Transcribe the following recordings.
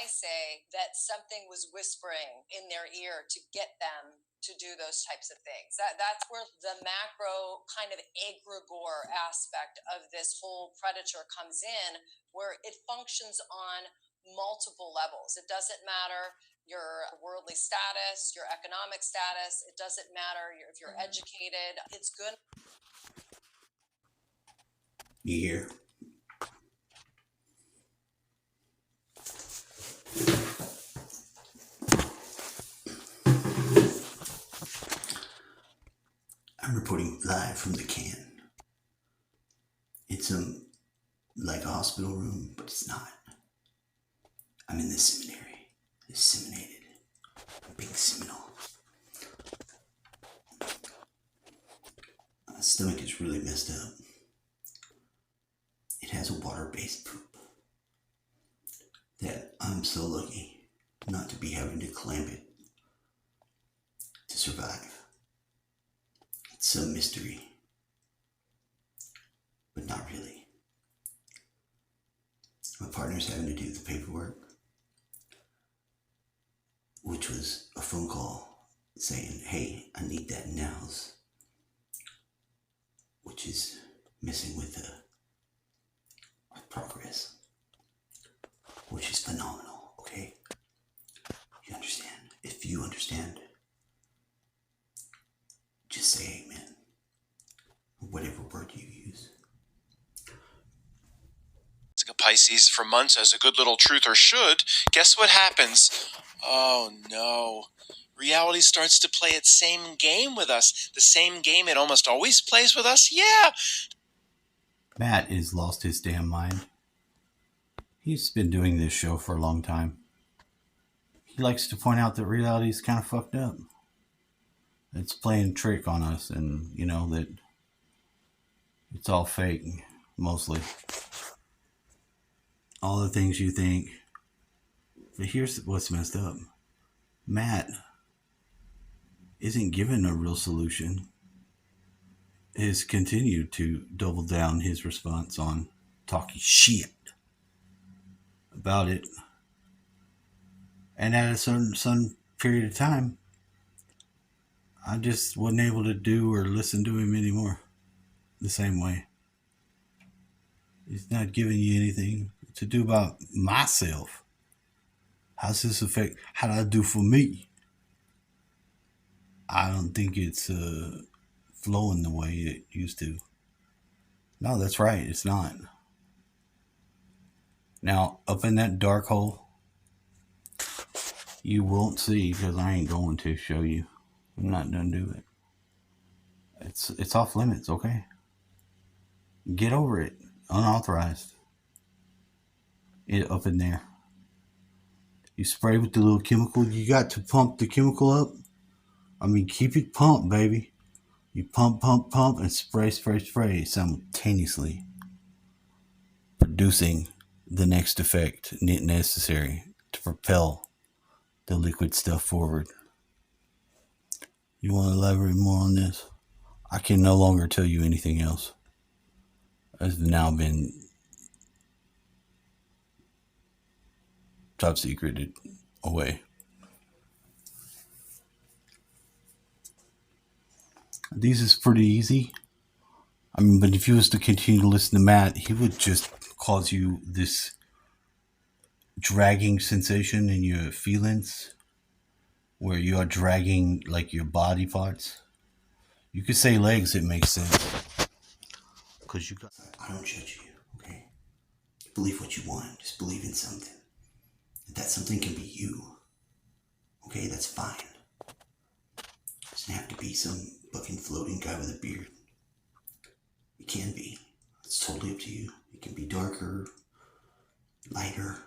I say that something was whispering in their ear to get them to do those types of things. That's where the macro kind of egregore aspect of this whole predator comes in, where it functions on multiple levels. It doesn't matter your worldly status, your economic status. It doesn't matter if you're educated. It's good. You hear? I'm reporting live from the can. It's like a hospital room, but it's not. I'm in the seminary. Disseminated. Big seminal. My stomach is really messed up. It has a water-based poop that I'm so lucky not to be having to clamp it to survive. It's some mystery, but not really. My partner's having to do the paperwork, which was a phone call saying, hey, I need that nows, which is messing with our progress, which is phenomenal, okay? You understand? If you understand, just say amen, or whatever word you use. A Pisces for months as a good little truther should. Guess what happens? Oh no. Reality starts to play its same game with us. The same game it almost always plays with us? Yeah. Matt has lost his damn mind. He's been doing this show for a long time. He likes to point out that reality is kind of fucked up. It's playing a trick on us, and you know that it's all fake, mostly. All the things you think. But here's what's messed up. Matt isn't given a real solution. Has continued to double down his response on talking shit about it. And at a certain period of time, I just wasn't able to do or listen to him anymore the same way. He's not giving you anything to do about myself. How's this affect? How do I do for me? I don't think it's flowing the way it used to. No, that's right. It's not. Now, up in that dark hole, you won't see, because I ain't going to show you. I'm not gonna do it. It's off limits, okay? Get over it. Unauthorized. It up in there. You spray with the little chemical. You got to pump the chemical up. I mean, keep it pumped, baby. You pump, and spray simultaneously, producing the next effect necessary to propel the liquid stuff forward. You want to elaborate more on this? I can no longer tell you anything else. Has now been top secreted away. These is pretty easy. I mean, but if you was to continue to listen to Matt, he would just cause you this dragging sensation in your feelings, where you are dragging like your body parts. You could say legs, it makes sense. Because you got. I don't judge you, okay? Believe what you want. Just believe in something. That something can be you. Okay, that's fine. It doesn't have to be some fucking floating guy with a beard. It can be. It's totally up to you. It can be darker, lighter.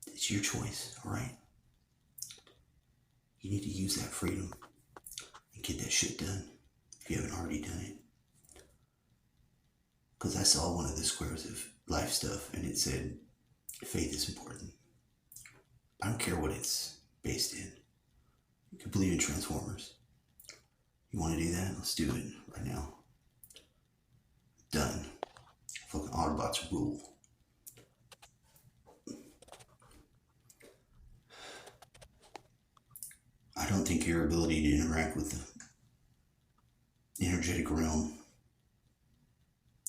It's your choice, alright? You need to use that freedom and get that shit done if you haven't already done it. Because I saw one of the squares of life stuff and it said, faith is important. I don't care what it's based in. You can believe in Transformers. You want to do that? Let's do it right now. Done. Fucking Autobots rule. don't think your ability to interact with the energetic realm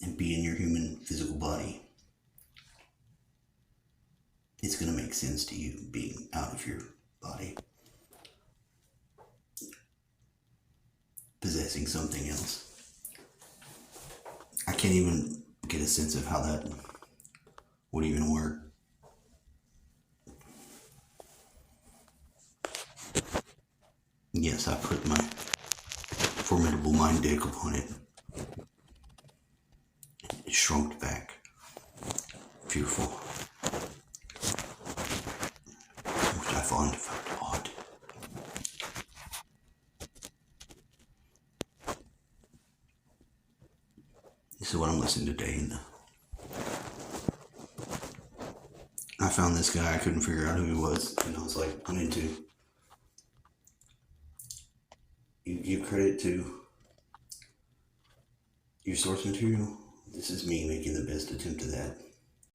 and be in your human physical body, it's going to make sense to you being out of your body, possessing something else. I can't even get a sense of how that would even work. Yes, I put my formidable mind deck upon it. It shrunk back. Fearful. Which I found odd. This is what I'm listening to today. I found this guy, I couldn't figure out who he was, and I was like, I'm into. You give credit to your source material. This is me making the best attempt at that.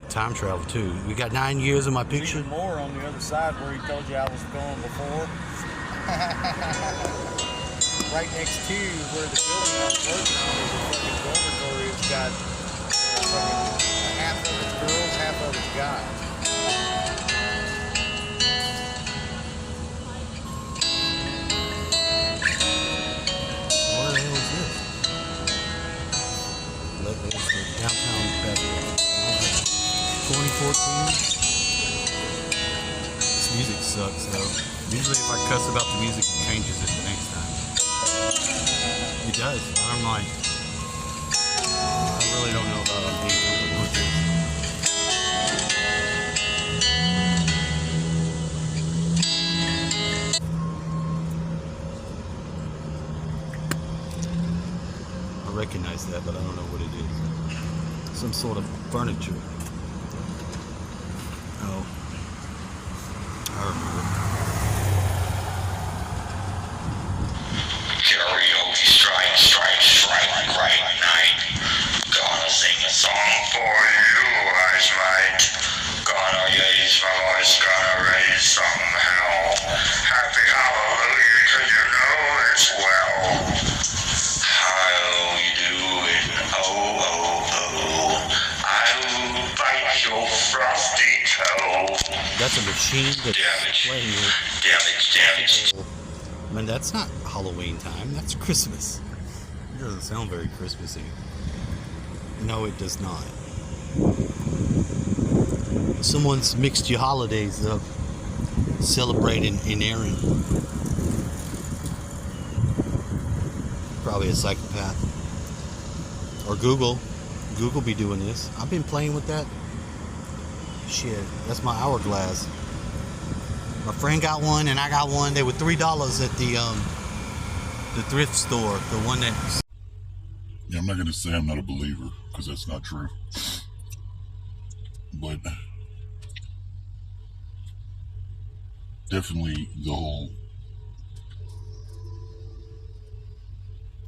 Time travel too. We got 9 years of my picture. Even more on the other side where he told you I was going before. Right next to where the building I was working on is a fucking dormitory. It's got half of it's girls, half of it's guys. What the hell is this? It's the downtown basketball. 2014. This music sucks though. Usually if I cuss about the music, it changes it the next time. It does. I'm like, I really don't know about being comfortable with this. I recognize that, but I don't know what it is. Some sort of furniture. Oh, I remember. Karaoke strike, right night. Gonna sing a song for you, I might. Gonna raise my voice, gonna raise somehow. Happy hallelujah, 'cause you know it's well. How you doing? Oh, oh, oh. I will bite your frosty toe. That's a machine that's playing it. Damage. I mean, that's not Halloween time. That's Christmas. It doesn't sound very Christmassy. No, it does not. Someone's mixed your holidays up, celebrating in Aaron. Probably a psychopath. Or Google. Google be doing this. I've been playing with that. Shit, that's my hourglass. My friend got one and I got one. They were $3 at the thrift store. The one that. Yeah, I'm not going to say I'm not a believer, because that's not true. But definitely the whole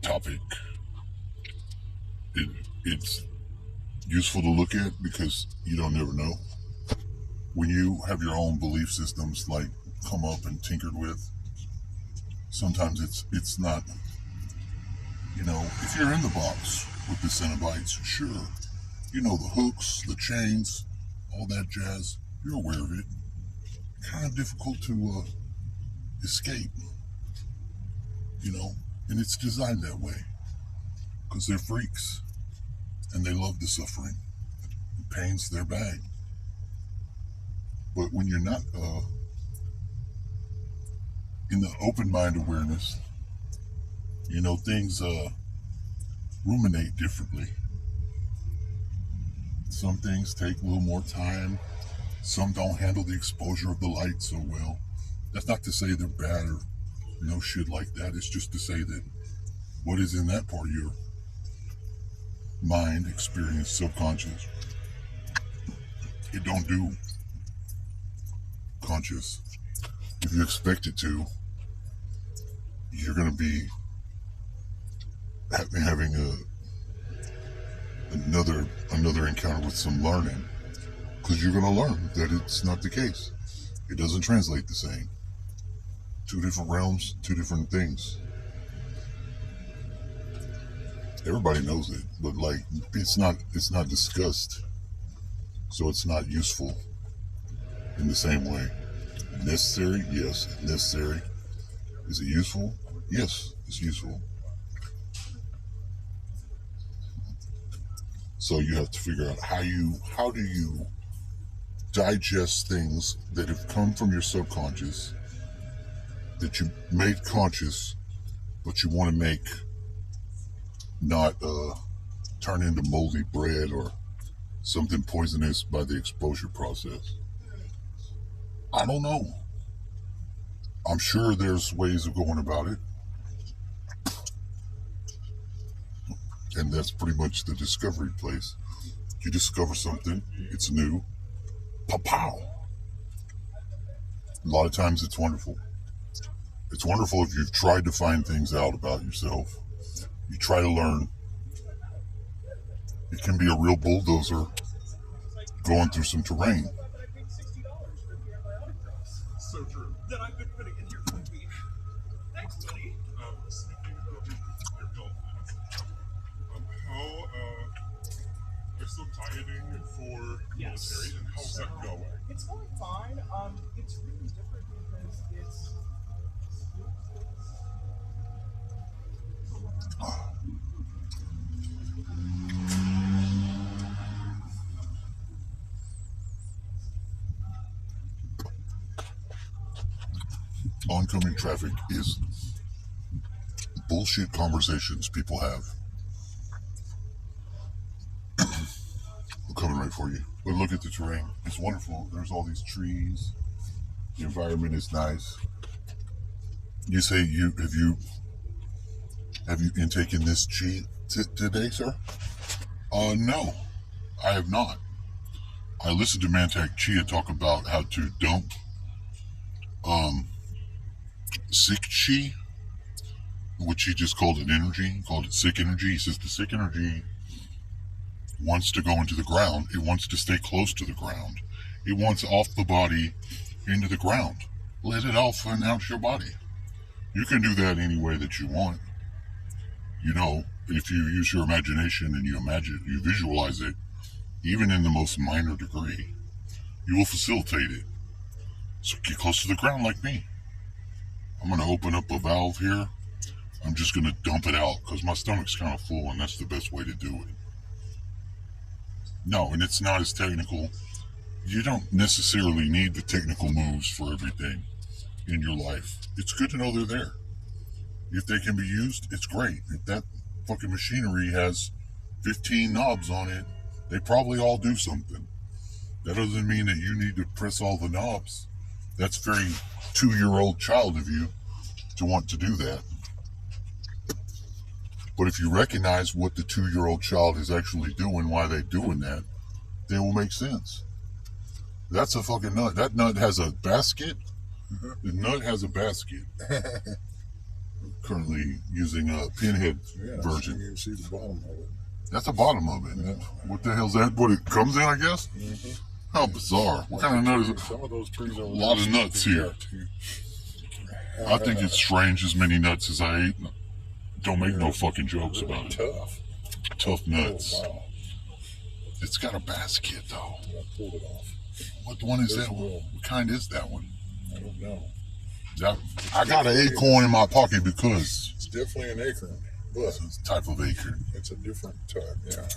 topic, it's useful to look at because you don't never know. When you have your own belief systems like come up and tinkered with, sometimes it's not, you know, if you're in the box with the Cenobites, sure, you know the hooks, the chains, all that jazz, you're aware of it. Kind of difficult to escape, you know, and it's designed that way because they're freaks and they love the suffering. The pain's their bag. But when you're not in the open mind awareness, you know, things ruminate differently. Some things take a little more time. Some don't handle the exposure of the light so well. That's not to say they're bad or no shit like that. It's just to say that what is in that part of your mind, experience, subconscious, it don't do conscious. If you expect it to, you're going to be having another encounter with some learning, because you're going to learn that it's not the case. It doesn't translate the same Two different realms, two different things. Everybody knows it, but like it's not discussed, so it's not useful in the same way. Necessary? Yes, necessary. Is it useful? Yes, it's useful. So you have to figure out how do you digest things that have come from your subconscious that you made conscious, but you want to make not turn into moldy bread or something poisonous by the exposure process. I don't know. I'm sure there's ways of going about it. And that's pretty much the discovery place. You discover something, it's new, pow. A lot of times it's wonderful. It's wonderful if you've tried to find things out about yourself. You try to learn. It can be a real bulldozer going through some terrain. So true. That I've been putting in here for a week. Thanks, buddy. Speaking of your dolphins, how they're still dieting for military, and how's that going? It's going fine. It's really different because it's Oncoming traffic is bullshit conversations people have. We're coming right for you. But look at the terrain. It's wonderful. There's all these trees. The environment is nice. You say have you intaken this chi today, sir? No, I have not. I listened to Mantak Chia talk about how to dump sick chi, which he just called it energy. He called it sick energy. He says the sick energy wants to go into the ground. It wants to stay close to the ground. It wants off the body into the ground. Let it off and out your body. You can do that any way that you want. You know, if you use your imagination and you visualize it, even in the most minor degree, you will facilitate it. So get close to the ground like me. I'm going to open up a valve here. I'm just going to dump it out because my stomach's kind of full, and that's the best way to do it. No, and it's not as technical. You don't necessarily need the technical moves for everything in your life. It's good to know they're there. If they can be used, it's great. If that fucking machinery has 15 knobs on it, they probably all do something. That doesn't mean that you need to press all the knobs. That's very 2-year-old child of you to want to do that. But if you recognize what the 2-year-old child is actually doing, why they're doing that, then it will make sense. That's a fucking nut. That nut has a basket. The nut has a basket. Currently using a pinhead version. You can see the bottom of it. That's the bottom of it. Yeah. What the hell's that? What it comes in, I guess? Mm-hmm. How bizarre. What kind of nut is it? Some of those trees are a lot of nuts here. I think it's strange as many nuts as I ate. Don't make no fucking jokes about it. Tough nuts. Oh, wow. It's got a basket though. I pulled it off. What one is that one? What kind is that one? I don't know. I got an acorn in my pocket because It's definitely an acorn, but it's a type of acorn. it's a different type. Yeah.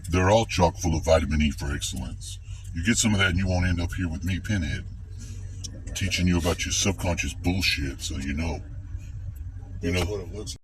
They're all chock full of vitamin E for excellence. You get some of that and you won't end up here with me, Pinhead, teaching you about your subconscious bullshit so you know. That's what it looks like.